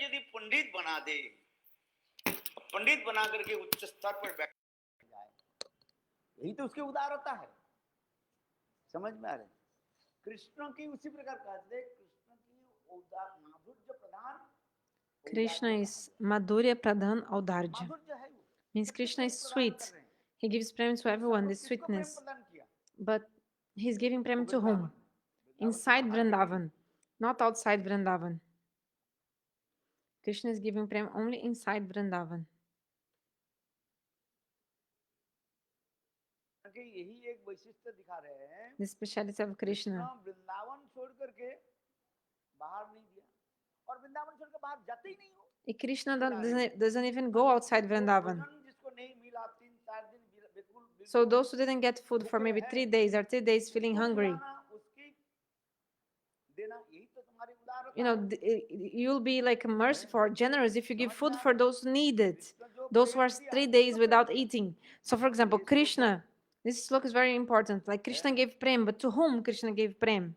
यदि पंडित बना दे, पंडित बना करके उच्च स्तर पर बैठ जाए, यही तो उसकी उदारता है। समझ में आ रहा है? कृष्ण की उसी प्रकार कहते, कृष्ण की उदार माधुर्य प्रधान, Krishna is Madhurya Pradhan Audarja. Means Krishna is sweet. He gives prem to everyone, the sweetness. But he's giving prem to whom? Inside Vrindavan, not outside Vrindavan. Krishna is giving prem only inside Vrindavan. The speciality of Krishna. Krishna doesn't even go outside Vrindavan. So those who didn't get food for maybe 3 days or 3 days feeling hungry, you know, you'll be like merciful or generous if you give food for those who need it, those who are 3 days without eating. So for example, Krishna, this slok is very important. Like Krishna gave prem, but to whom Krishna gave prem?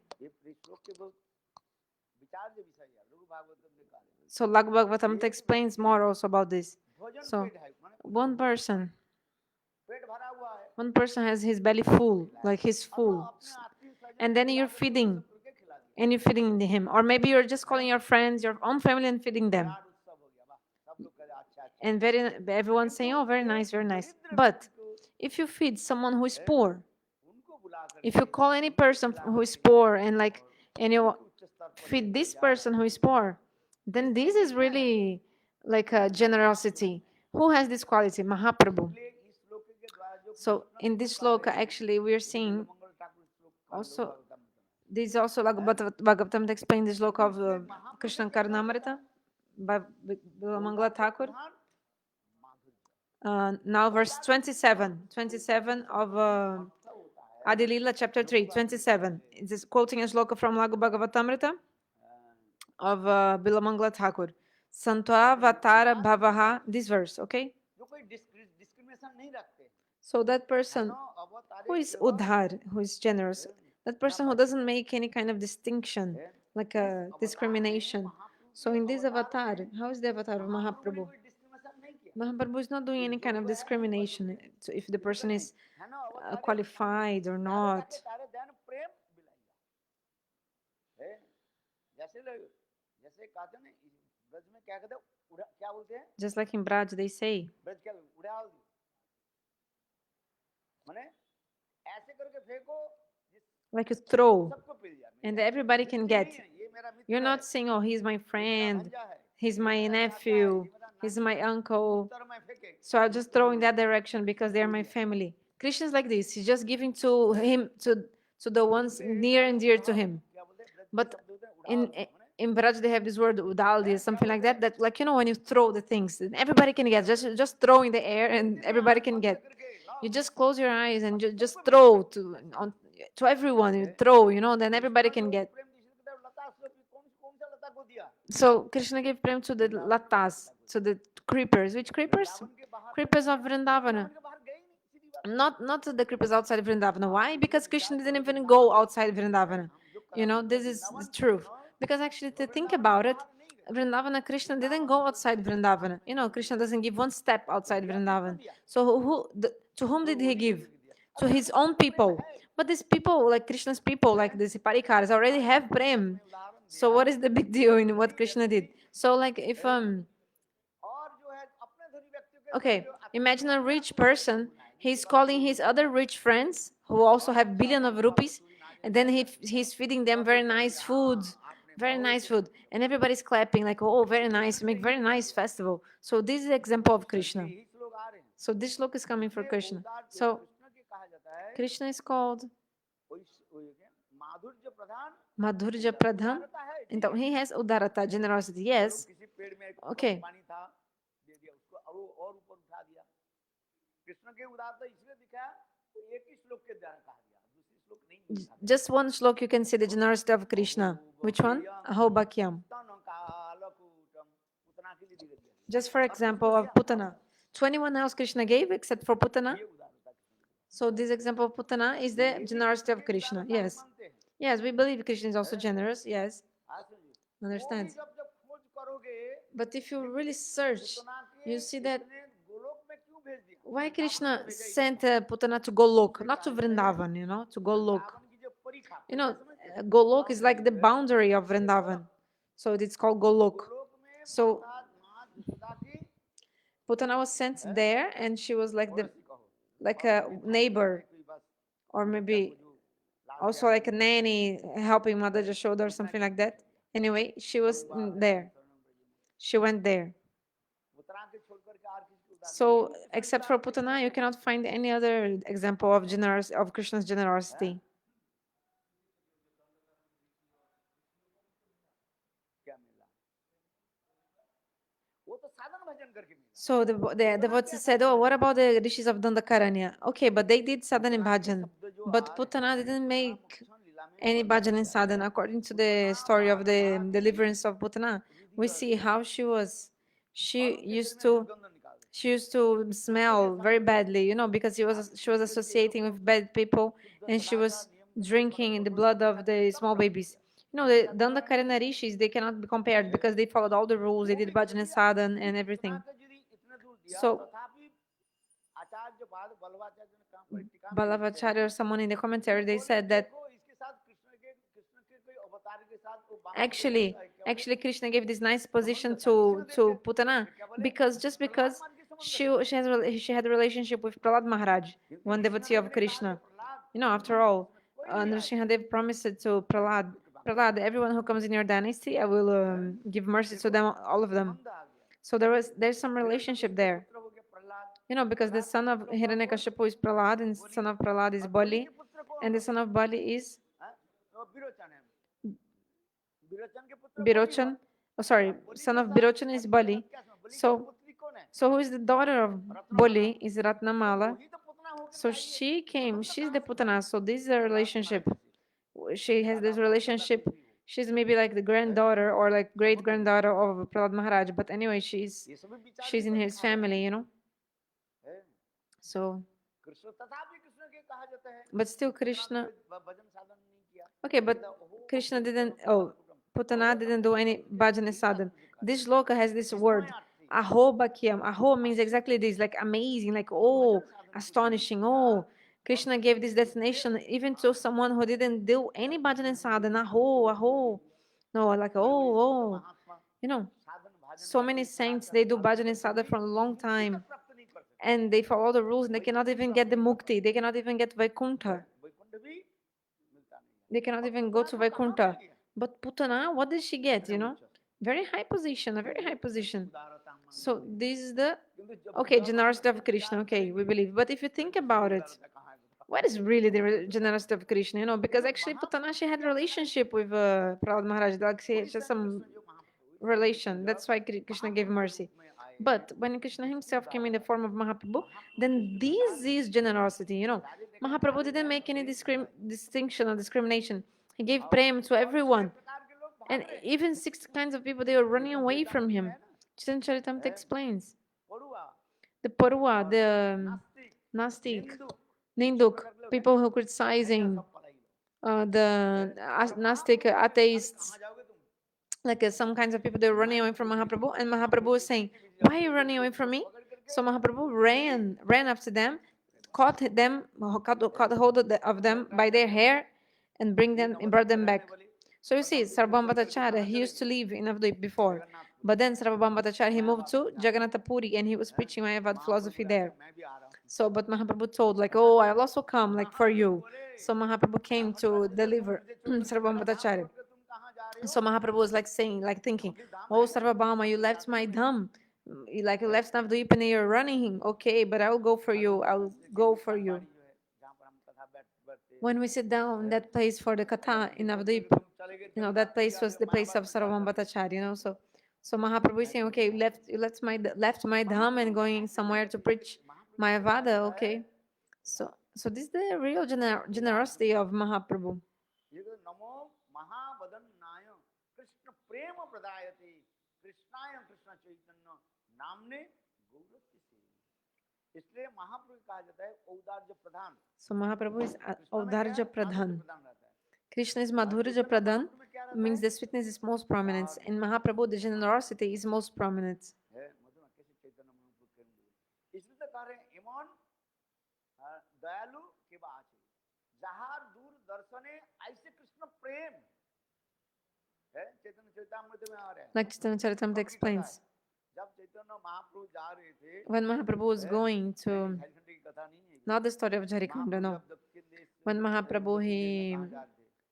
So Laghu Bhagavatam explains more also about this. So one person has his belly full, like he's full, and then you're feeding, him, or maybe you're just calling your friends, your own family, and feeding them, and everyone's saying, oh, very nice, very nice. But if you feed someone who is poor, if you call any person who is poor and you feed this person who is poor, then this is really like a generosity. Who has this quality? Mahaprabhu. So in this sloka, actually, we are seeing also, this is also like Bhagavatam explained this sloka of Krishna Karnamrita by Mangala Thakur. Now verse 27 of Adi Lila chapter 3, 27. It is quoting a sloka from Laghu Bhagavatamrita of Bilamangala Thakur. Santva Vatara Bhavaha, this verse, okay? So that person who is udhar, who is generous, that person who doesn't make any kind of distinction, like a discrimination. So in this avatar, how is the avatar of Mahaprabhu? Mahaprabhu is not doing any kind of discrimination. So if the person is qualified or not. Just like in Braj, they say, like you throw, and everybody can get. You're not saying, oh, he's my friend, he's my nephew, he's my uncle, so I'll just throw in that direction because they're my family. Krishna is like this. He's just giving to him, to the ones near and dear to him. But in Braj, they have this word udaldi, something like that, that, like, you know, when you throw the things, everybody can get. Just throw in the air and everybody can get. You just close your eyes and just throw to everyone. You throw, you know, then everybody can get. So Krishna gave prem to the latas, to the creepers. Which creepers? Creepers of Vrindavana. Not the creepers outside Vrindavana. Why? Because Krishna didn't even go outside Vrindavana. You know, this is the truth. Because actually, to think about it, Vrindavana, Krishna didn't go outside Vrindavana. You know, Krishna doesn't give one step outside Vrindavan. So to whom did he give? To his own people. But these people, like Krishna's people, like the Siparikaras, already have prem. So what is the big deal in what Krishna did? So like if okay, imagine a rich person, he's calling his other rich friends who also have billion of rupees, and then he's feeding them very nice food, and everybody's clapping like, oh, very nice, make very nice festival. So this is an example of Krishna. So this look is coming for Krishna. So Krishna is called Madhurya Pradhan. And he has Udarata, generosity. Yes. Okay. Just one slok you can see the generosity of Krishna. Which one? Ahobakyam. Just for example of Putana. 21 else Krishna gave except for Putana. So this example of Putana is the generosity of Krishna. Yes. Yes, we believe Krishna is also generous. Yes. Understand? But if you really search, you see that Krishna ने गोलोक में क्यों भेज दिया? why Krishna sent Putana to Golok, not to Vrindavan, to Golok. Vrindavan की जो परिखा, You know, Golok is like the boundary of Vrindavan. So it's called Golok. Golok में So माता माँ जसोदा की Putana was sent there, and she was like पड़ोसी कहो, like a neighbor, कोई बस or maybe also like a nanny helping Mother Jashoda or something like that. Anyway, she was there. She went there. उतरा के छोड़ करके और किसी को So except for Putana, you cannot find any other example of Krishna's generosity. क्या मिला? वो तो साधन भजन करके मिला। So the devotees said, oh, what about the rishis of Dandakaranya? Okay, but they did sadhana and bhajan. But Putana didn't make any bhajan and sadhana. According to the story of the deliverance of Putana, we see how she used to smell very badly, because she was associating with bad people, and she was drinking the blood of the small babies. The Dandakaranya rishis, they cannot be compared because they followed all the rules. They did bhajan and sadhana and everything. So Ballavacharya or someone in the commentary, they said that actually Krishna gave this nice position to Putana because she had a relationship with Prahlad Maharaj, one devotee of Krishna. After all, Nrsimhadev promised to Prahlad, everyone who comes in your dynasty, I will give mercy to them, all of them. So there's some relationship there. Because the son of Hiranyakashipu is Prahlad, and the son of Prahlad is Bali, and the son of Bali is Birochan. Oh, sorry, son of Birochan is Bali. So who is the daughter of Bali is Ratnamala. So she's the Putana. So this is a relationship. She has this relationship. She's maybe like the granddaughter or like great granddaughter of Prahlad Maharaj. But anyway, she's in his family, So, but still Krishna. Okay, but Krishna didn't. Oh, Putana didn't do any bhajan sadhan. This shloka has this word, aho bhakyam. Aho means exactly this, like amazing, like oh, astonishing. Oh, Krishna gave this destination even to someone who didn't do any bhajan sadhan. Aho. No, like oh. So many saints, they do bhajan sadhan for a long time, and they follow the rules, and they cannot even get the mukti. They cannot even get Vaikuntha. They cannot even go to Vaikuntha. But Putana, what did she get, Very high position, a very high position. So this is the, okay, generosity of Krishna, okay, we believe. But if you think about it, what is really the generosity of Krishna, Because actually Putana, she had a relationship with Prahlad Maharaj, like she has some relation. That's why Krishna gave mercy. But when Krishna himself came in the form of Mahaprabhu, then this is generosity, Mahaprabhu didn't make any distinction or discrimination. He gave prem to everyone. And even 6 kinds of people, they were running away from him. Chaitanya Charitamrita explains. The Parua, the Nastik, Ninduk, people who criticizing the Nastik atheists, like some kinds of people, they were running away from Mahaprabhu, and Mahaprabhu was saying, why are you running away from me? So Mahaprabhu ran after them, caught hold of them by their hair, and brought them back. So you see, Sarvabhauma Bhattacharya, he used to live in Navadvip before, but then Sarvabhauma Bhattacharya, he moved to Jagannath Puri, and he was preaching Mayavad philosophy there. So, but Mahaprabhu told, like, oh, I'll also come, like, for you. So Mahaprabhu came to deliver Sarvabhauma Bhattacharya. So Mahaprabhu was like saying, like thinking, oh, Sarvabhauma, you left my dham. You left Navadvip and you're running. Okay, but I'll go for you. I'll go for you. When we sit down in that place for the katha in Navadvip, that place was the place of Sarvabhauma Bhattacharya, So Mahaprabhu is saying, okay, you left my dham and going somewhere to preach Mayavada, okay. So this is the real generosity of Mahaprabhu. So Mahaprabhu is Audarja Pradhan. Krishna is Madhurja Pradhan. means the sweetness is most prominent. In Mahaprabhu, the generosity is most prominent. है मधुरा कैसे चैतन्य महाप्रभु केंद्र इसलिए तो कह रहे हैं इमन दयालु के बात है जहां दूर दर्शने ऐसे कृष्ण प्रेम है चैतन्य चैतामृत में आ रहा है Like Chaitanya Charitamrita explains, जब चैतन्य महाप्रभु जा रहे थे when Mahaprabhu was going to, हरिखंड की कथा नहीं है not the story of Jharikanda, no. When Mahaprabhu, he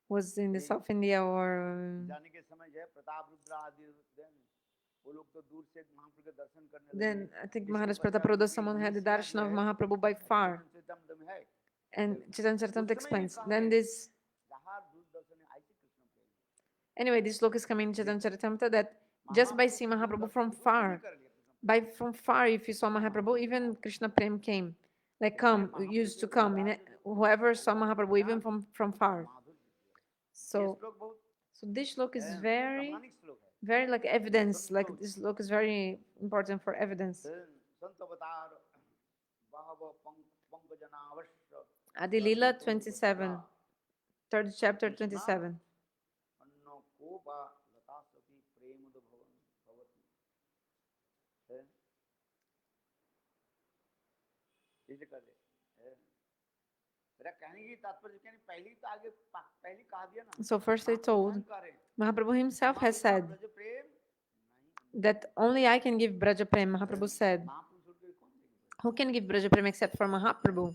was in the South India or जाने के समय जो है प्रताप रुद्र आदि वो लोग तो दूर से महाप्रभु के दर्शन करने लगे then I think Maharaj Prataparudra someone had the darshan of Mahaprabhu by far. चैतन्य है And Chaitanya Charitamrita explains. Then this, जहां दूर दर्शने ऐसे कृष्ण प्रेम anyway, this look is coming in Chaitanya Charitamrita that just by seeing Mahaprabhu from far, from far, if you saw Mahaprabhu, even Krishna Prem came, like used to come in whoever saw Mahaprabhu, even from far. So this look is very, very like evidence. Like this look is very important for evidence. Adi Lila 27, third chapter 27. So first I told, Mahaprabhu himself has said that only I can give vraja-prema. Mahaprabhu said, who can give vraja-prema except for Mahaprabhu?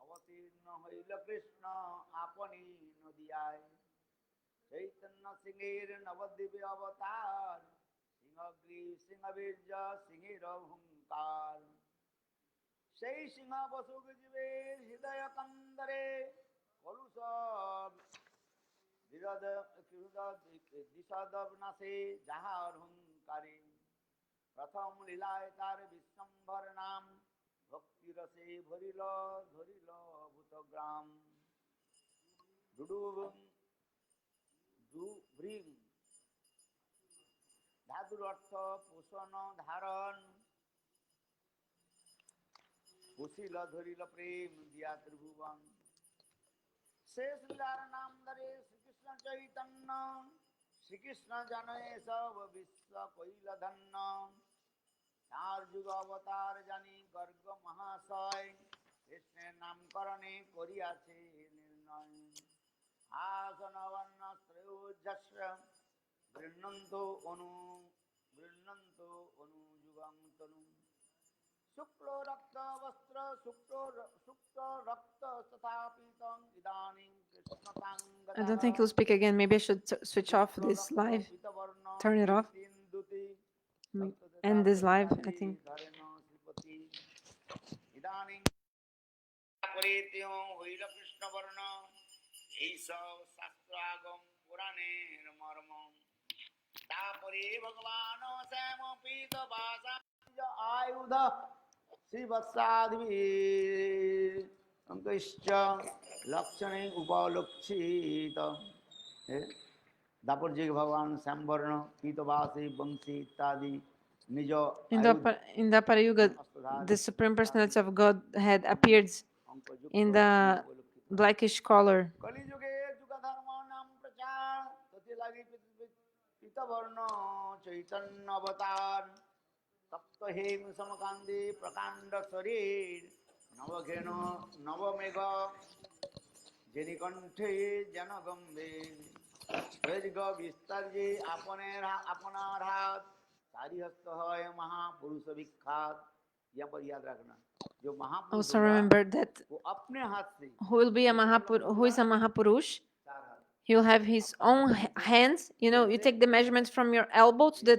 अवतीर्ण हईल कृष्ण आपनी नदियाय चैतन्य सिंहेर नवद्वीप अवतार सिंहग्री सिंहबीर्ज सिंहेर हुंकार সেই সিংহ বসুক জীবের হৃদয় কন্দরে কলুষ বিরদ দিশদ নাশে যাহার হুঙ্কারে প্রথম লীলায় তার বিশ্বম্ভর নাম ভক্তি রসে ভরিল ধরিল ভূতগ্রাম দুডুবং দুভৃং ধাতুর অর্থ পোষণ ধারণ পুষিল ধরিল প্রেম দিয়া ত্রিভুবন শেষ লীলার নাম ধরে শ্রীকৃষ্ণ চৈতন্য শ্রীকৃষ্ণ জানয়ে সব বিশ্ব কইল ধন্য চার যুগ অবতার জানি গর্গ মহাশয় কৃষ্ণের নামকরণে করিয়াছে নির্ণয় আসন বর্ণ শ্রেয়োজস্র গৃহ্ণন্ত অনু যুগং তনু শুক্ল রক্ত বস্ত্র শুক্ল রক্ত তথাপিতং ইদানীং কৃষ্ণতাং I don't think he'll speak again. Maybe I should switch off this live. Turn it off. End this live, I think. ইদানীং পরিত্যং হইল কৃষ্ণ বর্ণ এই সব শাস্ত্র আগম পুরাণের মর্ম তারপরে ভগবান শ্যাম পীত বাসা आयुध श्रीवत्सादिभिश्च लक्षणे उपलक्षित दापर जी भगवान श्यामवर्ण पीतवासी वंशी इत्यादि निज In the Upper Yuga, the Supreme Personality of God had appeared in the blackish color. कलिजुगे जुग धर्म नाम प्रचार तति लगी पीतवर्ण चैतन्य अवतार तप्त हेम समकांदी प्रकांड शरीर नवघेन नवमेघ जिनिकंठे जन गंभीर दीर्घ विस्तार्य अपनार हाथ चारि हस्त है महापुरुष विख्यात। यहाँ पर याद रखना जो महापुरुष Also remember that वो अपने हाथ से who will be a who is a Mahapurush, he will have his own hands. You know, you take the measurements from your elbow to the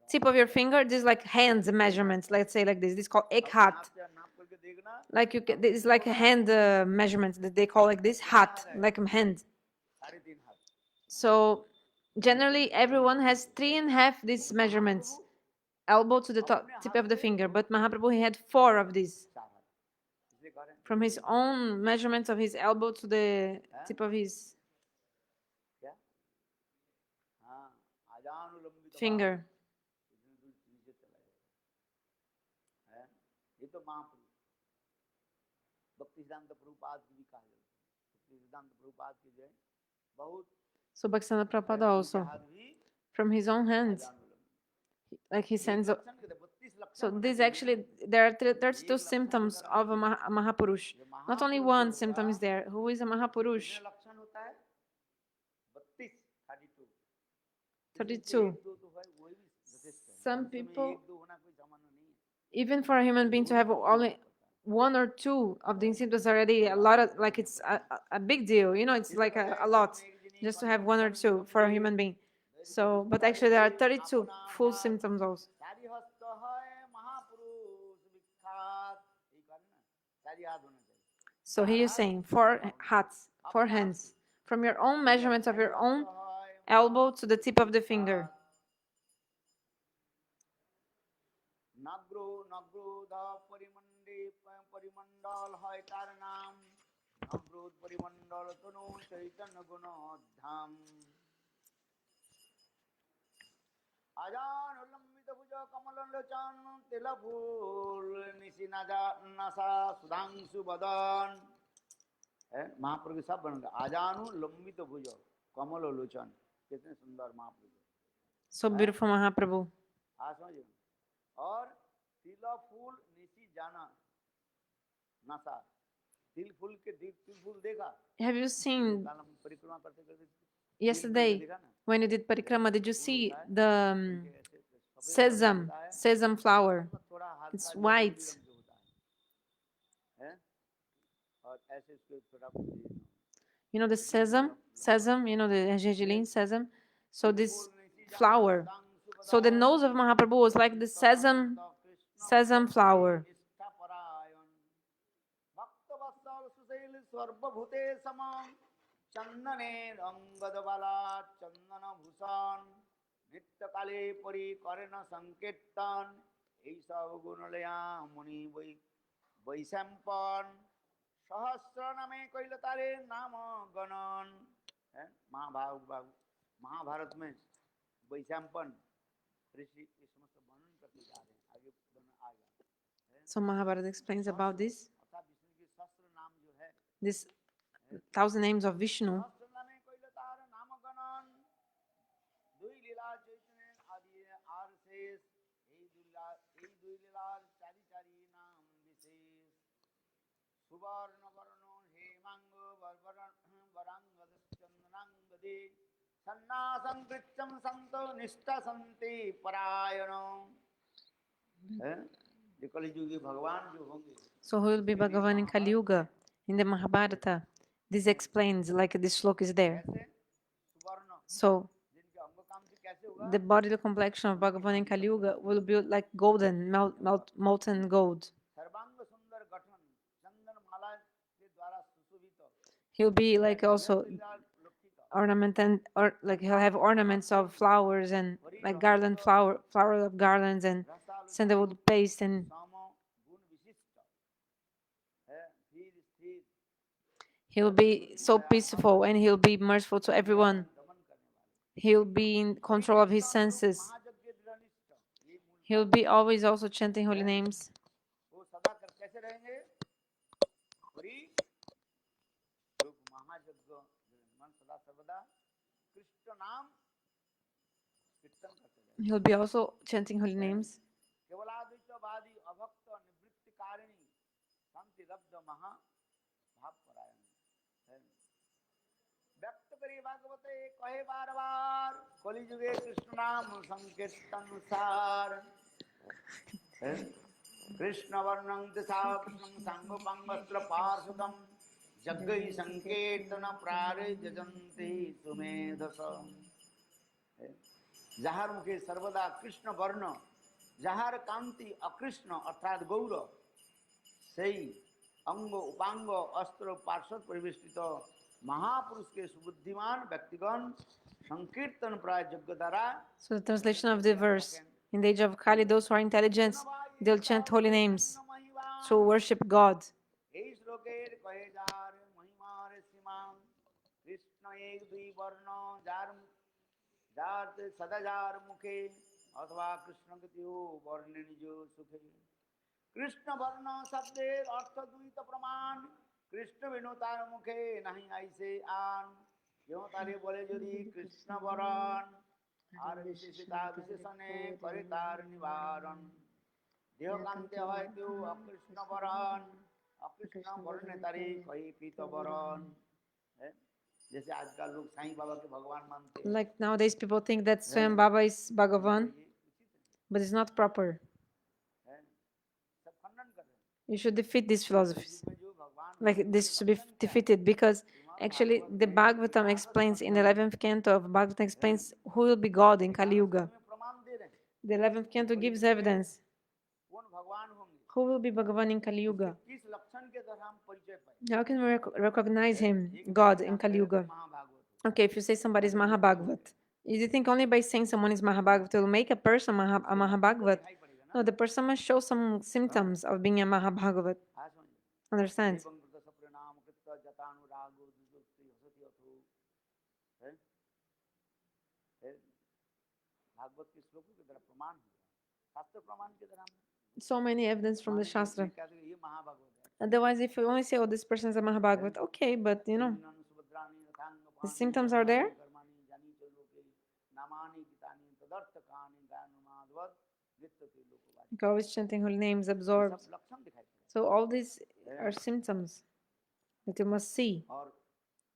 tip of your finger. This is like hands measurements. Let's say like this. This is called ek hat. Like this is like a hand measurements that they call like this hat, like a hand. So generally everyone has 3.5 these measurements, elbow to the tip of the finger. But Mahaprabhu, he had 4 of these. From his own measurements of his elbow to the tip of his finger. इतने दूर नीचे चला जाएगा है। ये तो महापुरुष भक्ति सिद्धांत प्रभुपाद की भी कहा जाता है। भक्ति सिद्धांत प्रभुपाद की जो है बहुत So Bhaktisiddhanta Prabhupada उनके also, हाथ भी from his own hands, like he एक sends. लक्षण के 32 लक्षण So होने these चाहिए actually, ना। there are 32 एक लक्षण symptoms के of a Mahapurush. जो Not only महापुरुष one जो symptom is होगा there. Who is a Mahapurush? कितने लक्षण होता है 32 32 32. एक दो तो है वही भी यथेष्ट है। Some मनुष्य में people, एक दो होना कोई सामान्य नहीं है। even for a human being to have only one or two of these symptoms already a lot of, like it's a big deal, you know, it's like a lot just to have one or two for a human being. So, but actually there are 32 full symptoms also. चारी हस्त है महापुरुष विख्यात ये करना चारी हाथ होना चाहिए। So he is saying four hands, from your own measurements of your own elbow to the tip of the finger. नग्रो नग्रोध परिमंडल है तार नाम नग्रोध परिमंडल तनु चैतन्य गुण धाम अजान उल्लंबित भुज कमल लोचन तिल फूल निशी नशा सुधांशु बदन महाप्रभु सब बन गए आजानु लंबित भुज कमल लोचन कितने सुंदर महाप्रभु So beautiful Mahaprabhu. हाँ समझिए और तिल फूल निशी जाना नशा तिल फूल के तिल फूल देखा Have you seen परिक्रमा करते करते yesterday when you did parikrama, did you see the sesame flower? It's white. You know the sesame, you know the gergelim sesame. So this flower. So the nose of Mahaprabhu was like the sesame flower. Chandane रंगदबाला चंदन भूषण नित्य काले परि करे न संकीर्तन এই সব গুণ লয়া মুনি বৈশাম্পন सहस्र नामे कइल तारे नाम गणन है महाभारत में वैशंपन ऋषि ये समस्त वर्णन करते जा रहे हैं आगे आएगा। So Mahabharata explains about this. अर्थात विष्णु के सहस्र नाम जो है this 1,000 names of Vishnu. So who will be Bhagavan in Kali Yuga? In the Mahabharata, this explains, like this slok is there. So the bodily complexion of Bhagavan in Kali Yuga will be like golden, molten gold. He'll be like also ornamented, or like he'll have ornaments of flowers and like flower of garlands and sandalwood paste, and he'll be so peaceful and he'll be merciful to everyone. He'll be in control of his senses. He'll be always also chanting holy names. He'll be also chanting holy names. Krishna वर्णं सांगोपांगस्त्र पार्षदम जग्गई संकेतन प्रारे जजन्ते सुमेधस जहार मुखे सर्वदा कृष्ण वर्ण जहार कांति अकृष्ण अर्थात गौर सही अंग उपांग अस्त्र पार्षद परिवेष्टित महापुरुष के सुबुद्धिमान व्यक्तिगण संकीर्तन प्राय यज्ञ द्वारा. So the translation of the verse: in the age of Kali, those who are intelligent, they'll chant holy names to worship God. जाते सदाजार मुखे अथवा कृष्ण के त्यो वर्ण्य निज सुखे कृष्ण वर्ण शब्देर अर्थ द्वैत प्रमाण कृष्ण बिनु तार मुखे नहीं ऐसे आन जो तारे बोले यदि कृष्ण वरण আর বিশেষতা বিশেষণে করে তার নিবারণ দেহ কান্তে হয় কেউ অকৃষ্ণ বরণ অকৃষ্ণ বরণে তারে কই পীত বরণ जैसे आजकल लोग साईं बाबा के भगवान मानते हैं Like nowadays, people think that Swayam Baba is Bhagavan, but it's not proper. सब खंडन कर रहे हैं You should defeat these philosophies. में जो भगवान Like this should be defeated because actually the Bhagavatam explains in the 11th canto of Bhagavatam explains who will be God in Kali Yuga. में प्रमाण दे रहे हैं The 11th canto gives evidence कौन भगवान होंगे who will be Bhagavan in Kali Yuga. किस लक्षण के द्वारा हम परिचय पाए How can we recognize him, God, in Kali Yuga? Mahabhagavata Okay, if you say somebody is Mahabhagavat, do you think only by saying someone is Mahabhagavat will make a person a Mahabhagavat? दिखाई पड़ेगा ना No, the person must show some symptoms of being a Mahabhagavat. हाँ समझिए Understand? एवं कृत सप्रनाम कृत जतानुरागो दुजोक्ति हसति अथो है भागवत के श्लोकों के द्वारा प्रमाण हुआ शास्त्र प्रमाण के द्वारा So many evidence from the Shastra. कहते हैं ये महाभागवत है Otherwise, if you only say, oh, this person is a Mahabhagavat, okay, but you know, the symptoms are there. कर्माणि जानी चलो के नामानि गीतानि तदर्थकानि गानुमादवत नित्य ते Lokwadi Like always chanting holy names, absorbed. सब लक्षण दिखाई पड़ते So all these are symptoms that you must see. हैं और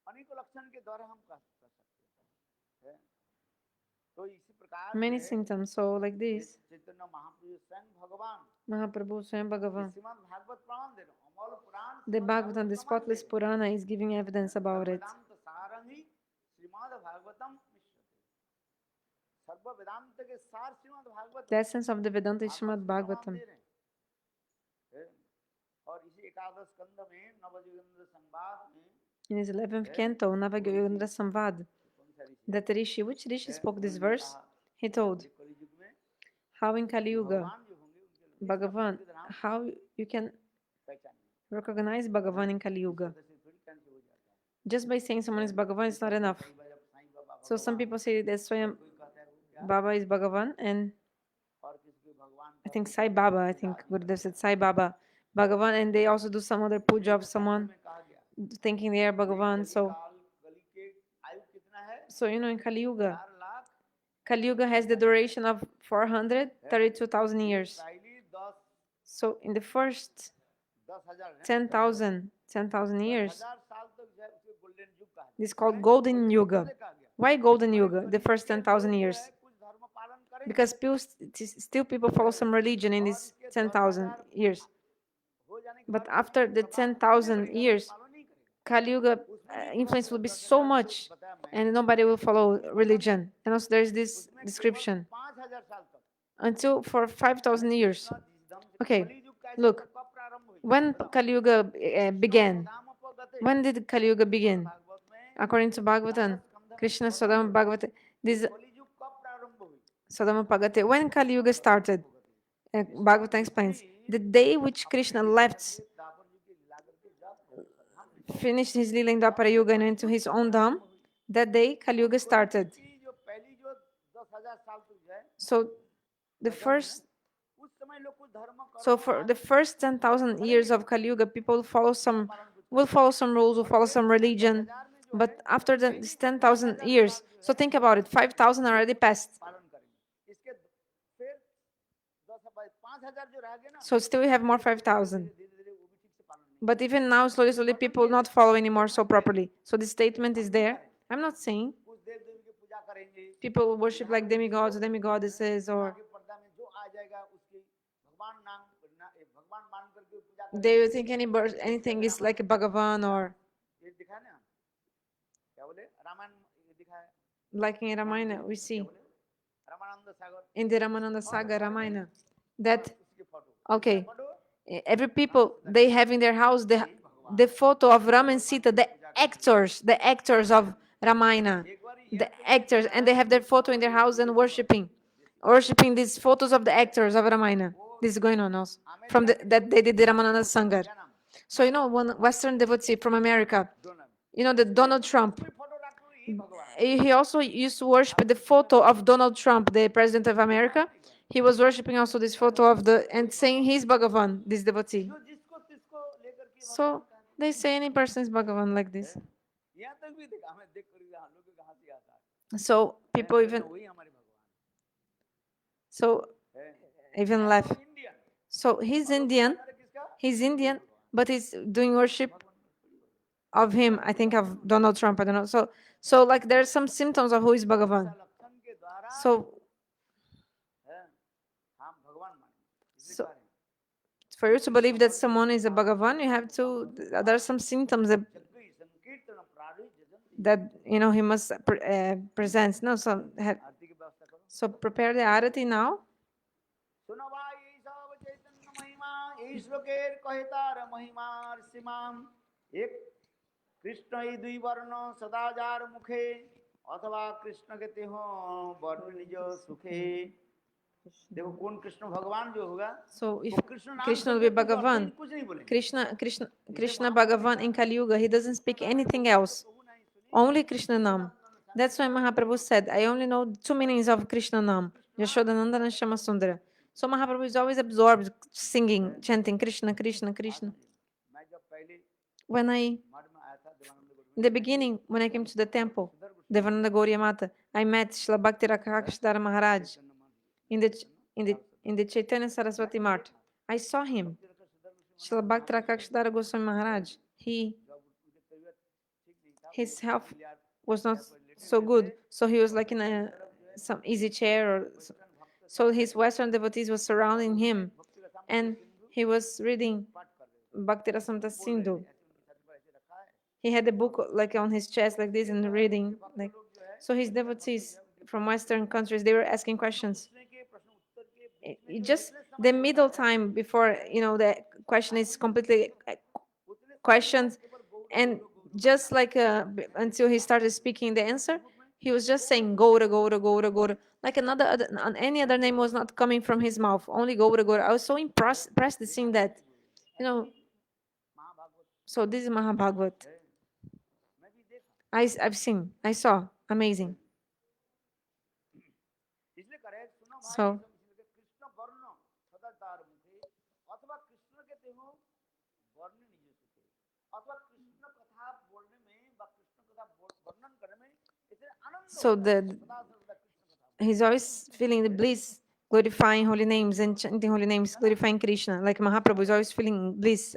अनेक लक्षण के द्वारा हम कर सकते हैं तो इसी प्रकार Many symptoms. So like this, Chaitanya Mahaprabhu स्वयं भगवान Mahaprabhu Swayam Bhagavan. Shrimad Bhagavat प्रमाण दे रहे हैं अमल पुराण The Bhagavatam, the spotless Purana, is giving evidence about it. वेदांत सारंगी श्रीमद् भागवतम सर्व वेदांत के सार Shrimad Bhagavat The essence of the Vedanta is Srimad Bhagavatam. और इसी एकादश स्कंद में नवयुगेंद्र संवाद में In his 11th canto, Navayogendra Samvad, that rishi, which rishi spoke this verse? He told कलयुग में how in Kali Yuga, भगवान जो होंगे उनके Bhagavan, how you can पहचानेंगे recognize Bhagavan in Kali Yuga. जैसे थोड़ी कैंसिल हो जाता है Just by saying someone is Bhagavan is not enough. कई बार जब Sai Baba So some people say that Swayam कोई कहता है वो क्या Baba is Bhagavan, and और किसी को भगवान I think Sai Baba, I think Gurudev said Sai Baba, Bhagavan, and they also do some other puja of someone में कहा गया thinking they are Bhagavan. So, काल गली के आयु कितना है you know, in Kali Yuga, 4,00,000 Kali Yuga has the duration of 432,000 years. पहली 10 So in the first 10,000 है 10,000 years, 1000 साल तक जो है उसे गोल्डन युग कहा this is called Golden Yuga. जाता है Why Golden Yuga, the first 10,000 years? कुछ धर्म पालन करें Because still people follow some religion in these 10,000 years. हो जाने के But after the 10,000 years, पालन नहीं करेगा Kali Yuga influence will be so much and nobody will follow religion. And also there is this description 5,000 साल तक until for 5,000 years. जिस ढंग से Okay, कलयुग का look, कब प्रारंभ हुई when Kali Yuga began, नाम पगते when did Kali Yuga begin? Bhagavat में According to Bhagavatam, Krishna Sodama Bhagavata, this कलयुग कब प्रारंभ हुई Sodama Bhagavata, when Kali Yuga started, Bhagavatam explains, the day which Krishna left, दापर युग की लीला करके जब finished his Leela in Dwapara Yuga and went to his own dham, that day Kali Yuga started. की जो पहली जो 10,000 साल तक है So the first, उस समय लोग कुछ धर्म कर so for the first 10,000 years of Kali Yuga, people will follow some rules, will follow some religion. But after this 10,000 years, so think about it, 5,000 already passed. पालन करेंगे इसके फिर 5,000 जो रह गए ना So still we have more 5,000. धीरे धीरे वो भी ठीक से पालन नहीं But even now, slowly, people will not follow anymore so properly. So the statement is there. I'm not saying कुछ देव देवी की पूजा करेंगे people will worship like demigods, demigoddesses, or आगे पर्दा में जो आ जाएगा उसकी भगवान भगवान मान करके पूजा करेंगे they will think anything is like a Bhagavan, or ये दिखाया ना क्या बोले रामायण ये दिखाया like in Ramayana, we see Ramanand Sagar in the Ramananda Saga Ramayana that, उसकी photo okay, every people, they have in their house the photo of Ram and Sita, the actors of Ramayana, the actors, and they have their photo in their house and worshiping these photos of the actors of Ramayana. This is going on also from that they did the Ramananda Sangar. क्या नाम So one Western devotee from America, Donald the Donald Trump, photo रख लो He also used to worship the photo of Donald Trump, the president of America. He was worshiping also this photo of and saying he's Bhagavan, this devotee. जो जिसको तिसको लेकर के So they say any person is Bhagavan like this. यहाँ तक भी देखा हमें देख कर हम लोग को कहाँ से आता है So people even वही हमारे भगवान so है even left. Indian So he's Indian, but he's doing worship of him. I think of Donald Trump. I don't know. So like there's some symptoms of who is Bhagavan. लक्षण के द्वारा So हम भगवान माने so for you to believe that someone is a Bhagavan, you have to. There are some symptoms संकीर्तन प्रारूप जजन that he must present. No, so आरती की व्यवस्था करो so prepare the arati now. सुनो भाई यही सब चैतन्य महिमा यही श्लोकेर कहतार महिमार सीमाम एक कृष्ण ही दुई वर्ण सदाचार मुखे अथवा कृष्ण कहते हो वर्ण निज सुखे देखो कौन कृष्ण भगवान जो होगा So if वो कृष्ण नाम Krishna will सुनते be कुछ और Bhagavan, कुछ नहीं बोलेंगे Krishna Bhagavan in Kali Yuga, he doesn't speak anything else. Only Krishna Nam. That's why Mahaprabhu said, I only know two meanings of Krishna Nam, Yashodananda and Shama Sundara. So Mahaprabhu is always absorbed singing, chanting Krishna, Krishna, Krishna. मैं जब पहले When मठ में आया था देवानंद गुरु in the beginning, when I came to the temple, Devananda Gauriya Mata, I met Srila Bhakti Rakshadhara Maharaj in the in the Chaitanya Saraswati Mart. I saw him. Srila Bhakti Rakshadhara Goswami Maharaj. His health was not so good, so he was like in some easy chair or so his Western devotees were surrounding him, and he was reading Bhakti Rasamrita Sindhu. He had the book like on his chest like this and reading like. So his devotees from Western countries, they were asking questions. Just the middle time before the question is completely questions, and just like until he started speaking the answer, he was just saying Gaura, Gaura, Gaura, Gaura. Like any other name was not coming from his mouth. Only Gaura, Gaura. I was so impressed seeing that. So this is Mahabhagavad. I've seen. I saw. Amazing. So he's always feeling the bliss, glorifying holy names and chanting holy names, glorifying Krishna. Like Mahaprabhu is always feeling bliss,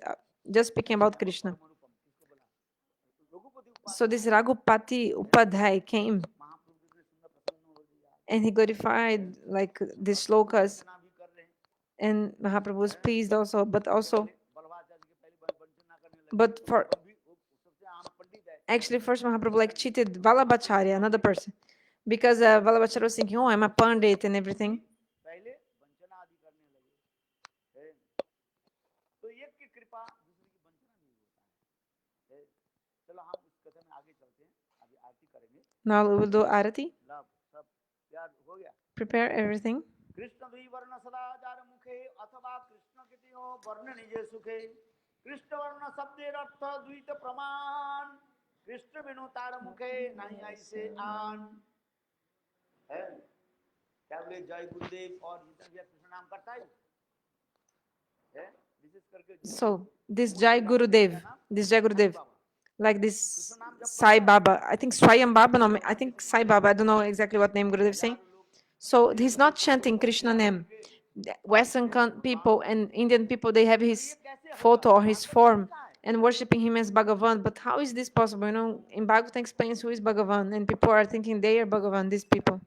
just speaking about Krishna. So this Raghupati Upadhyay came and he glorified like the shlokas, and Mahaprabhu was pleased also, but actually first Mahaprabhu like cheated Vallabhacharya, another person, because Vallabhacharya was thinking, oh, I'm a pandit and everything. Now we will do arati. Prepare everything. Krishna दुई वर्ण सदाचार मुखे अथवा कृष्ण किति हो वर्ण निजे सुखे कृष्ण वर्ण शब्देर अर्थ द्वित प्रमाण कृष्ण बिनु तार मुखे नहीं ऐसे आन है क्या बोले जय गुरुदेव और जितना भी कृष्ण नाम करता है विशेष करके So this Jai Gurudev, like this Sai Baba, I think Swayam Baba, no, I think Sai Baba, I don't know exactly what name Gurudev is saying. So he's not chanting Krishna name. Western people and Indian people, they have his photo or his form and worshipping him as Bhagavan. But how is this possible? In Bhagavatam explains who is Bhagavan, and people are thinking they are Bhagavan, these people.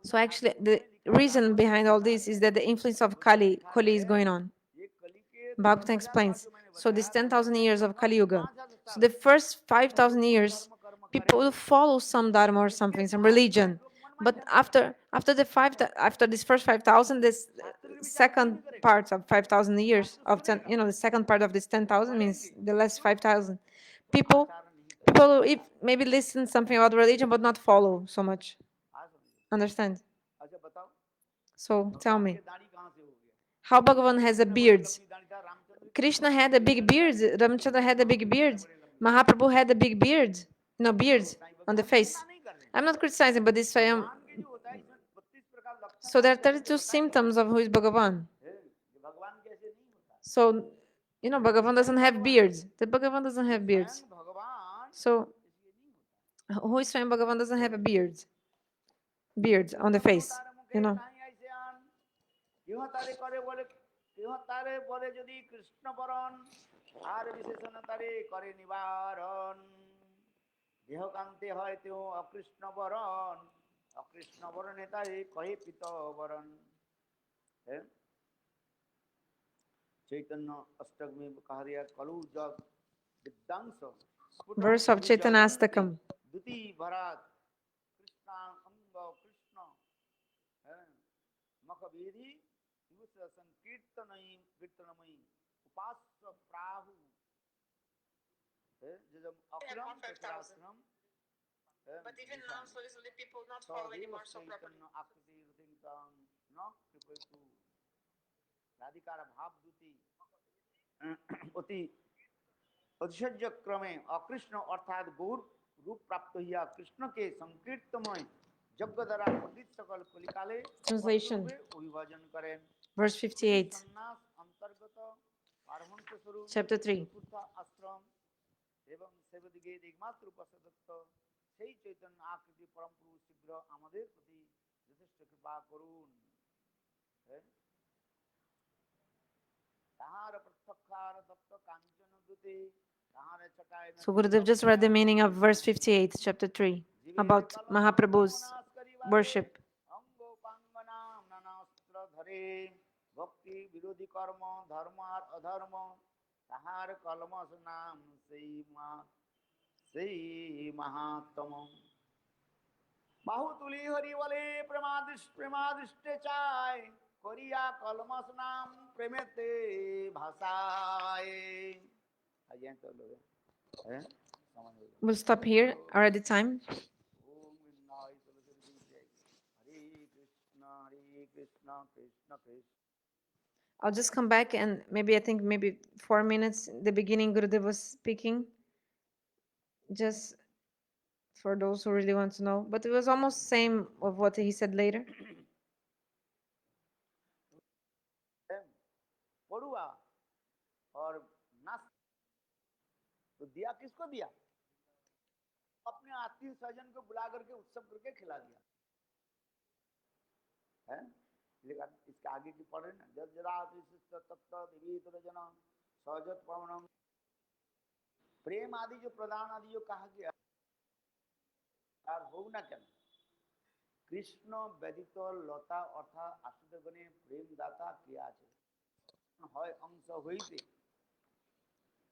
So actually, the reason behind all this is that the influence of Kali is going on. Bhagavatam explains. So this 10,000 years of Kali Yuga. So the first 5,000 years, people will follow some dharma or something, some religion. But after this first 5,000, this second part of 5,000 years of the second part of this 10,000 means the last 5,000. People maybe listen something about religion, but not follow so much. Understand? So tell me, how Bhagavan has a beard? Krishna had a big beard, Ramchandra had a big beard, Mahaprabhu had a big beard, no beards on the face. I'm not criticizing, but this way भगवान के जो होता है इसमें 32 प्रकार लक्षण so there are आपको जैसे 32 बताए symptoms of who is Bhagavan. हैं, कि भगवान कैसे नहीं होता So, you know, Bhagavan doesn't have beards. The Bhagavan doesn't have beards. स्वयं भगवान So, इसलिए नहीं होता who is Swayam Bhagavan doesn't have a beard on the face, तारे मुखे you know. नहीं ऐसे आन क्यों तारे करे बोले क्यों तारे बोले यदि कृष्ण बरन আর বিশেষণ তারে করে নিবারণ দেহ কান্তে হয় তেও অকৃষ্ণ বরণ অকৃষ্ণ বরণে তারে কহে পিত বরণ है चैतन्य अष्टक में कहा गया कलु जग विद्यांश Verse of Chaitanya Astakam. द्वितीय भरत कृष्णा अंग कृष्ण है मखवेदी युवस संकीर्तनई कीर्तनमयी उपास्य प्राहु है जब अक्रम प्रचारक्रम But even now, slowly people not follow anymore so properly. आकृति हृदयंतम न कृपयतु राधिकार भाव दूती अति अतिशय क्रमे अकृष्ण अर्थात गौर रूप प्राप्त हुआ कृष्ण के संकीर्तमय यज्ञ द्वारा पंडित सकल कलिकाले Translation. अभिभाजन करें Verse 58, सन्यास अंतर्गत पारमहंस स्वरूप chapter 3. चतुर्थ आश्रम एवं सेवदिगे एकमात्र उपसदत्त সেই চৈতন্য আকৃতি পরম পুরুষ শীঘ্র আমাদের প্রতি যথেষ্ট কৃপা করুন তাহার প্রত্যক্ষার তত্ত্ব কাঞ্চন দুতে তাহার ছটায় So Gurudev just read the meaning of verse 58, chapter 3, about Mahaprabhu's worship. অঙ্গ পাঙ্গনাম নানাস্ত্র ধরে ভক্তি বিরোধী কর্ম ধর্ম আর অধর্ম তাহার কলমস নাম সেই महात्म बाहुतुली हरि बोले प्रेमादृष्टे चाय करिया कलमस नाम प्रेमेते भाषाए अजय तो लोग हैं समझ लो We'll stop here. Already time. ओम विनाय तुलसी जय हरे Krishna Krishna Krishna I'll just come back and I think maybe 4 minutes. The beginning Gurudev was speaking, just for those who really want to know. But it was almost same of what he said later. पड़ुआ और नास तो दिया किसको दिया अपने आत्मीय स्वजन को बुला करके उत्सव करके खिला दिया है लेकिन इसके आगे की पढ़े ना जब जरा तत्त देवी जन सहजत पवनम प्रेम आदि जो प्रदान आदि जो कहा गया আর হোক না কেন কৃষ্ণ ব্যতীত লতা অর্থাৎ আশুদেবনে প্রেম দাতা কে আছে হয় অংশ হইতে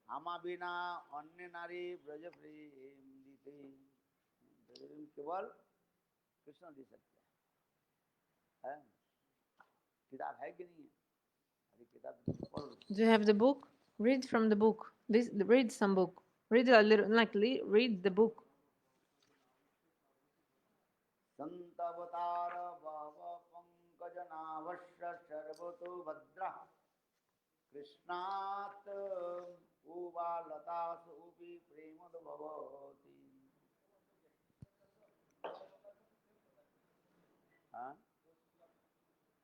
আমা বিনা অন্য নারী ব্রজ প্রেম দিতে केवल कृष्ण दे सकते हैं किताब है कि नहीं है अरे किताब पढ़ Do you have the book? Read from the book. Read some book. Read a little, read the book. संत अवतार भव पंकज नावश्य सर्वतो भद्रा कृष्णात् उवा लतास उपि प्रेमद भवति हाँ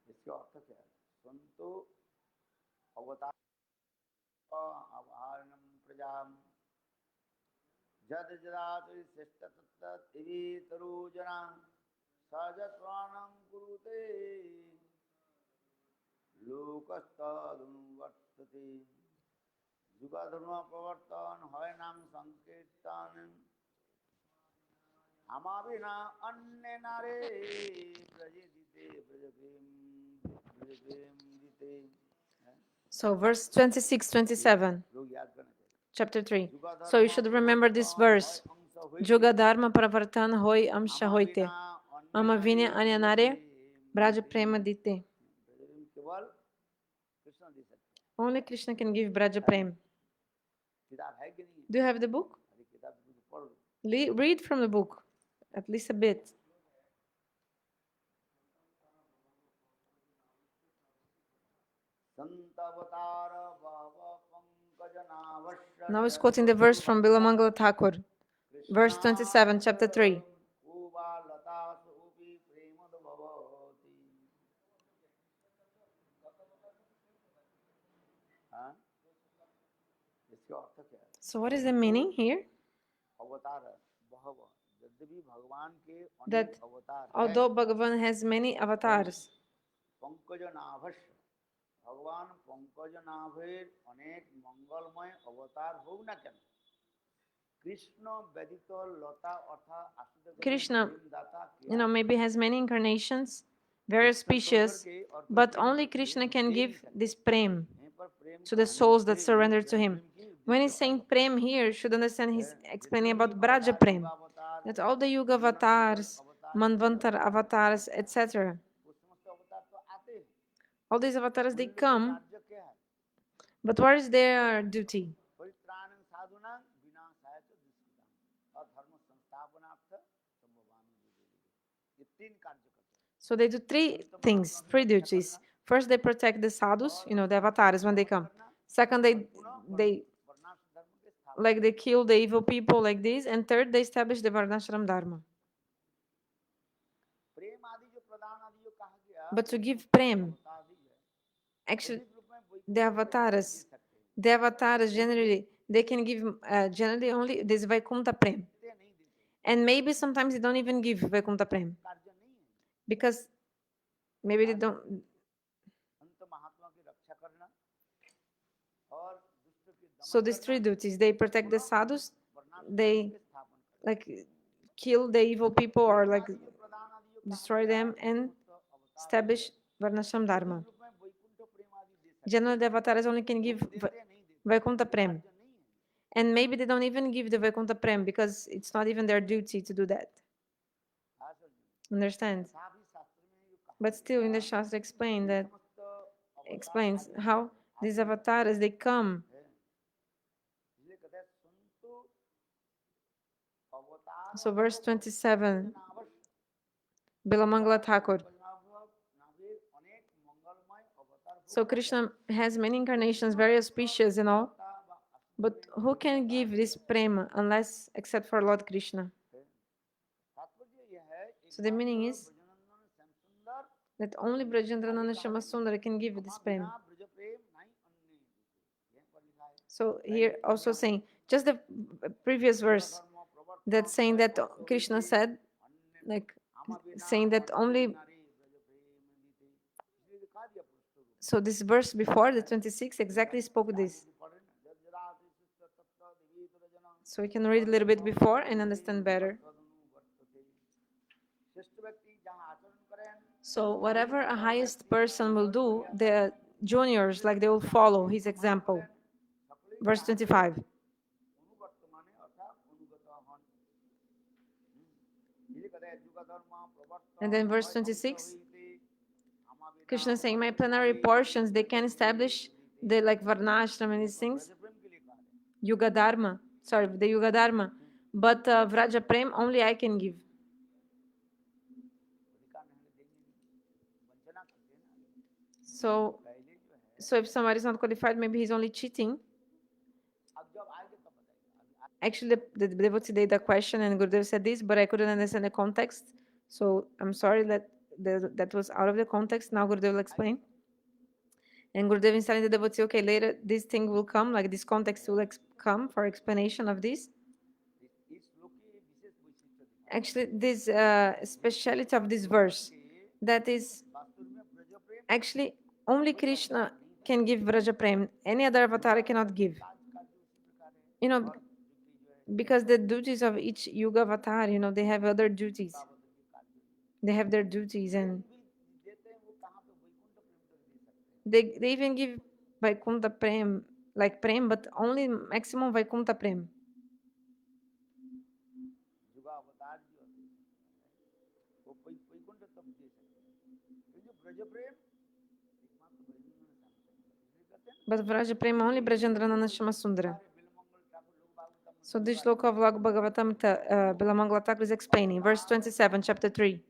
इसका अर्थ क्या है संतो अवतार अवहारणं प्रजाम जद जदात श्रेष्ठ तत्तति तरुजना सहजत्वानं कुरुते लोकस्तदनुवर्तते युगधर्म प्रवर्तन হয় নাম সংকীর্তন আমাবিনা অন্য নারে ব্রজে দিতে ব্রজপ্রেম দিতে So verse 26, 27, लोग याद करना चाहिए chapter 3. So you should remember this verse. Juga dharma pravartan hoy amsha hoite. Amavine anyanare vraja-prema dite. केवल कृष्ण दे सकते Only Krishna can give vraja-prema. किताब है कि नहीं Do you have the book? अरे किताब पढ़ लो Read from the book, at least a bit. संत अवतार भव Now he's quoting the verse from Bilamangala Thakur, verse 27, chapter 3. So what is the meaning here? That although Bhagavan has many avatars, भगवान पंकज नाभेर अनेक मंगलमय अवतार हो ना केन कृष्ण व्यतीत लता अर्थात Krishna, maybe has many incarnations, various species, but only Krishna can give this prem to the souls that surrender to him. When he's saying prem here, should understand he's explaining about vraja-prema, that all the yuga avatars, manvantar avatars, etc. All these avatars, they come, but what is their duty? So they do three things, three duties. First, they protect the sadhus, the avatars when they come. Second, they kill the evil people like this. And third, they establish the varnashram dharma. But to give prem, actually, the avatars generally, they can give generally only this Vaikuntha prem. And maybe sometimes they don't even give Vaikuntha prem. Because maybe they don't. So these three duties, they protect the sadhus, they kill the evil people or destroy them, and establish varnashram dharma. Generally, the avatars only can give Vaikuntha prem. And maybe they don't even give the Vaikuntha prem because it's not even their duty to do that. Understand? But still, in the Shastra explains how these avatars, they come. So verse 27, Bilamangala Thakur. So Krishna has many incarnations, various species and all. But who can give this prema except for Lord Krishna? So the meaning is that only Brajendrananda Shamasundara can give this prema. So here also saying, just the previous verse, that's saying that Krishna said, saying that only. So this verse before, the 26, exactly spoke this. So we can read a little bit before and understand better. So whatever a highest person will do, the juniors, they will follow his example. Verse 25. And then verse 26. Krishna is saying, my plenary portions, they can establish the varnashram and these things. Yuga Dharma. Sorry, the Yuga Dharma. But vraja-prema only I can give. So if somebody is not qualified, maybe he's only cheating. Actually, the devotee did a question and Gurudev said this, but I couldn't understand the context. So I'm sorry that was out of the context. Now Gurudev will explain. And Gurudev is telling the devotee, okay, later this thing will come, this context will come for explanation of this. Actually, this speciality of this verse, that is, actually, only Krishna can give vraja-prema. Any other avatar cannot give. Because the duties of each yuga avatar, they have other duties. They have their duties, and they even give Vaikuntha prem, prem, but only maximum Vaikuntha prem. But vraja-prema only Brajendrananda Shamasundara. So this shloka of Laghu Bhagavatam, Bilamangala Thakur is explaining. Verse 27, chapter 3.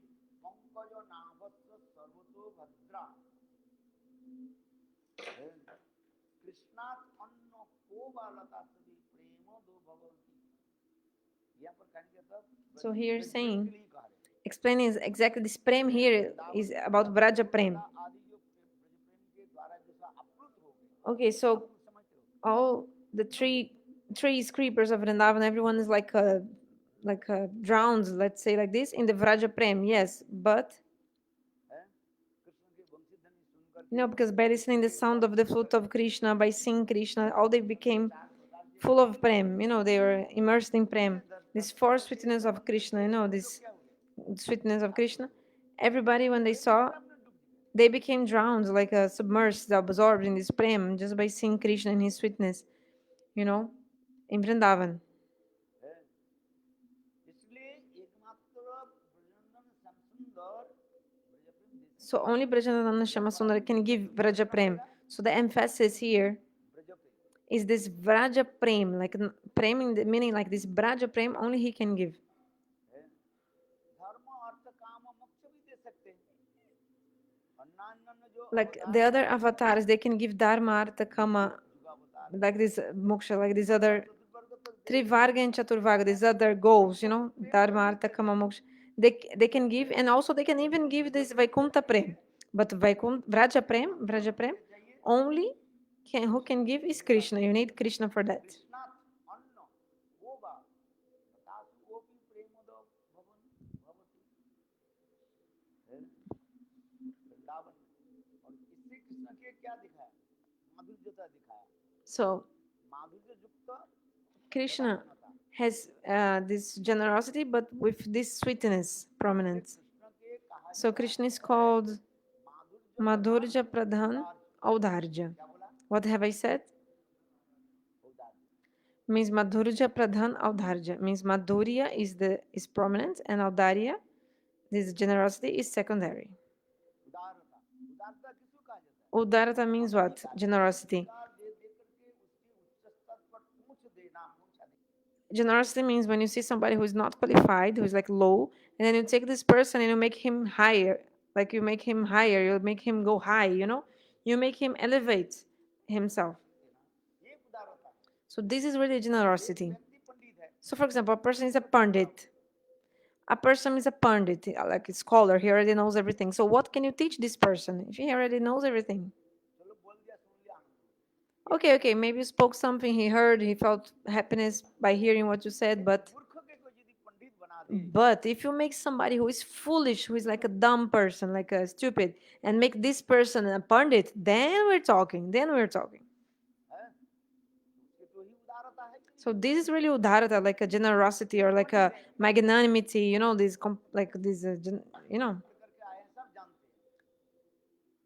So here Prem saying, के लिए कहा है। explaining is exactly this prem here is about vraja-prem. आदि जो ब्रज प्रेम के द्वारा जैसा अप्लुत हो गए, Okay, so आप समझते हो? all the trees, creepers of Vrindavan, everyone is like drowned, let's say like this, in the vraja-prem. Yes, but हैं? कृष्ण के वंशीधर सुन करके no, because by listening the sound of the flute of Krishna, by singing Krishna, all they became full of prem. They were immersed in prem. This four sweetness of Krishna, this sweetness of Krishna. Everybody, when they saw, they became drowned, like submerged, absorbed in this prem, just by seeing Krishna and his sweetness, in Vrindavan. है। इसलिए एकमात्र ब्रजनंदन श्याम सुंदर ब्रजप्रेम देश So only Brajananda Shamasundara can give Vraja Prem. So the emphasis here ब्रजप्रेम is this Vraja Prem, like Prem in the meaning like this Vraja Prem, only he can give. है। धर्म अर्थ काम मोक्ष भी दे सकते हैं। अन्य जो Like the other avatars, they can give Dharma, Artha, Kama, युगावतार like this Moksha, like these other चतुर्वर्ग तक दे Trivarga and Chaturvarga, these other goals, Dharma, Artha, Kama, Moksha. They can give, and also they can even give this Vaikuntha Prem. But Vraja Prem, only who can give is Krishna. You need Krishna for that. कृष्णात् अन्न वो बा तासु ओपि प्रेमोद भवन भवति है। वृंदावन और इससे कृष्ण के क्या दिखाया? माधुर्यता दिखाया। So माधुर्य युक्त Krishna has this generosity, but with this sweetness prominent. Krishna के कहा So Krishna is called माधुर्य Madhurja Pradhan Audharja. क्या बोला? What have I said? उदार Means Madhurja Pradhan Audharja. Means Madhurya is prominent and Audarya, this generosity, is secondary. उदारता उदारता किसको कहा जाता है? Udarata means what? Generosity. उदार दे दे करके उसके उच्च स्तर पर पहुंच देना पहुंचा देना। Generosity means when you see somebody who is not qualified, who is like low, and then you take this person and you make him higher. Like you make him higher, you make him go high, You make him elevate himself. ये उदारता है। So this is really generosity. व्यक्ति पंडित है, So for example, a person is a pandit. A person is a pandit, like a scholar. He already knows everything. So what can you teach this person if he already knows everything? चलो बोल दिया सुन लिया आनंद। Okay, maybe you spoke something, he heard, he felt happiness by hearing what you said, but मूर्ख के को यदि पंडित बना दे But if you make somebody who is foolish, who is like a dumb person, like a stupid, and make this person a pandit, then we're talking. है, उसके तो ही उदारता है कि So this is really udharata, like a generosity or like a magnanimity, like this, करके आए हैं, सब जानते हैं।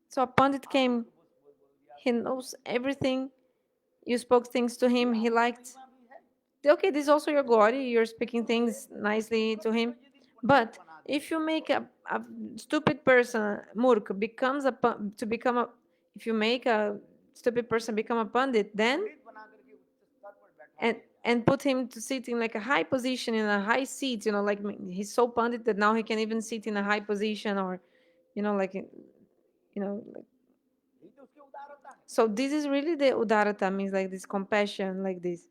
So a pandit came, बस बोल दिया he knows everything. You spoke things to him, he liked. महिमा भी है। Okay, this is also your glory. You're speaking things nicely to him. But if you make a stupid person, murk, if you make a stupid person become a pandit, then पंडित बना करके उच्च स्तर पर बैठा and put him to sit in like a high position in a high seat, like he's so pandit that now he can even sit in a high position, or like like यही तो उसके उदारता है। so this is really the udarata, means like this compassion, like this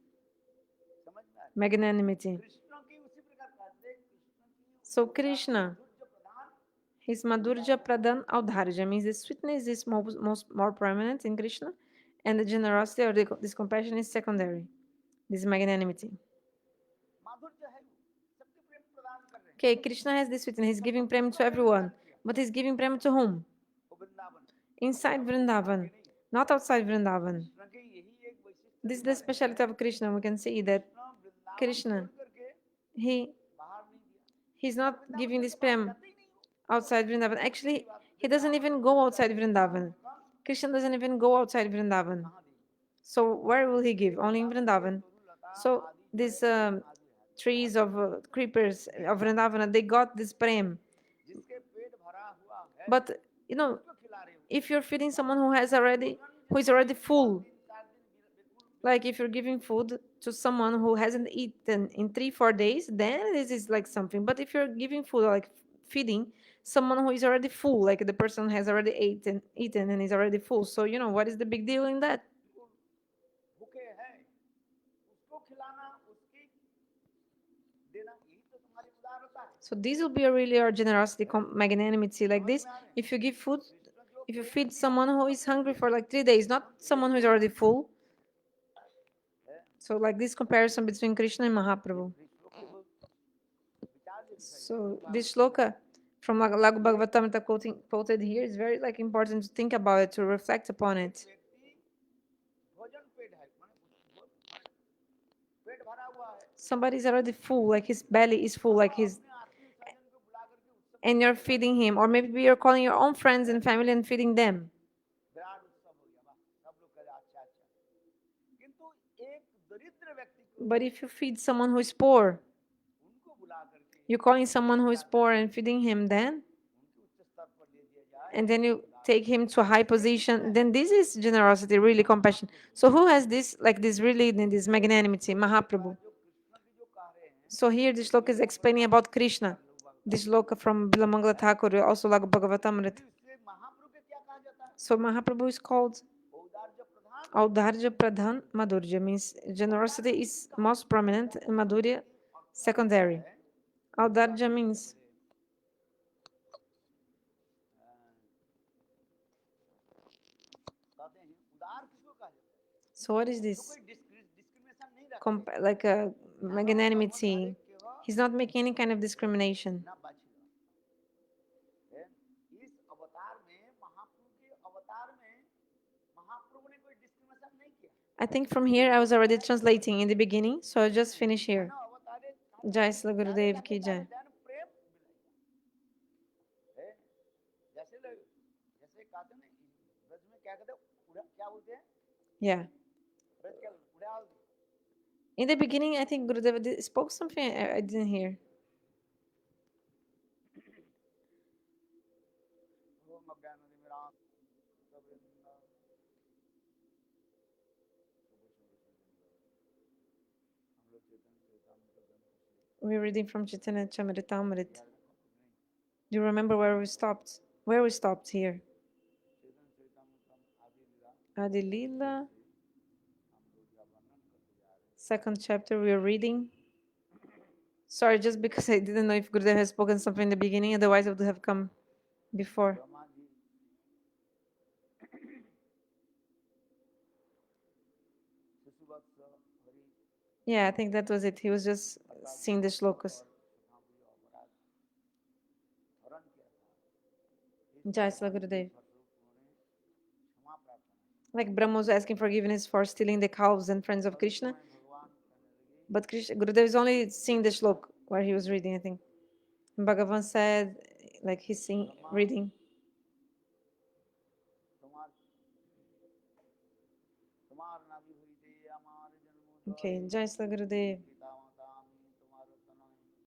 समझ में आ रहा है? magnanimity. Krishna की उसी प्रकार कहते हैं, कृष्ण की So Krishna, माधुर्य प्रधान his Madhurja Pradhan Audharja, means the sweetness is more prominent in Krishna, and the generosity or this compassion is secondary. This is magnanimity. माधुर्य है, सबके प्रेम प्रदान कर रहे हैं। Okay, Krishna has this sweetness. He's giving prem to everyone. But he's giving prem to whom? वो Vrindavan Inside Vrindavan, not outside Vrindavan. Krishna की यही एक वैशिष्ट्य This is the specialty of Krishna. We can see that Vrindavan Krishna, छोड़ करके he बाहर नहीं दिया। he's not giving this prem जाते ही नहीं हो। outside Vrindavan. Actually, he doesn't even go outside Vrindavan. Krishna doesn't even go outside Vrindavan. कहाँ दी? So where will he give? Only in Vrindavan. So these trees of creepers of Vrindavana, they got this prem. जिसके पेट भरा हुआ है But उसको खिला रहे हो। if you're feeding someone who is already full, 4 दिन बिल्कुल like if you're giving food to someone who hasn't eaten in 3-4 days, then this is like something. But if you're giving food, like feeding someone who is already full, like the person has already eaten and is already full, so what is the big deal in that? भूखे हैं, उसको खिलाना, उसकी देना, यही तो तुम्हारी उदारता So this will be a really our generosity, magnanimity like this. If you give food, if you feed someone who is hungry for like 3 days, not someone who is already full. So like this comparison between Krishna and Mahaprabhu. So this shloka from Lagu Bhagavatamrita quoted here is very like important to think about it, to reflect upon it. Somebody's already full, like his belly is full, like his, and you're feeding him, or maybe you're calling your own friends and family and feeding them. But if you feed someone who is poor, you're calling someone who is poor and feeding him, then, and then you take him to a high position, then this is generosity, really compassion. So who has this, like this really, this magnanimity? Mahaprabhu. So here this shloka is explaining about Krishna. This shloka from Bilamangala Thakur, also like Bhagavatamrita. So Mahaprabhu is called Audharja Pradhan Madhurya, means generosity is most prominent and Madhurya secondary. Audharja means so what is this? Like a magnanimity. He's not making any kind of discrimination. I think from here I was already translating in the beginning, so I'll just finish here. Jai Sri Gurudev ki jai. Yeah. In the beginning, I think Gurudev spoke something I didn't hear. We're reading from Chaitanya Chamritamrita. Do you remember where we stopped? Where we stopped here? Adi Lila. Second chapter we are reading. Sorry, just because I didn't know if Gurudev has spoken something in the beginning, otherwise I would have come before. Yeah, I think that was it. He was just seeing the shlokas. Jai Sri Gurudev. Like Brahma was asking forgiveness for stealing the cows and friends of Krishna. But Gurudev is only seeing the shlok where he was reading, I think. And Bhagavan said, like he's reading. Okay, Jai Sri Gurudev.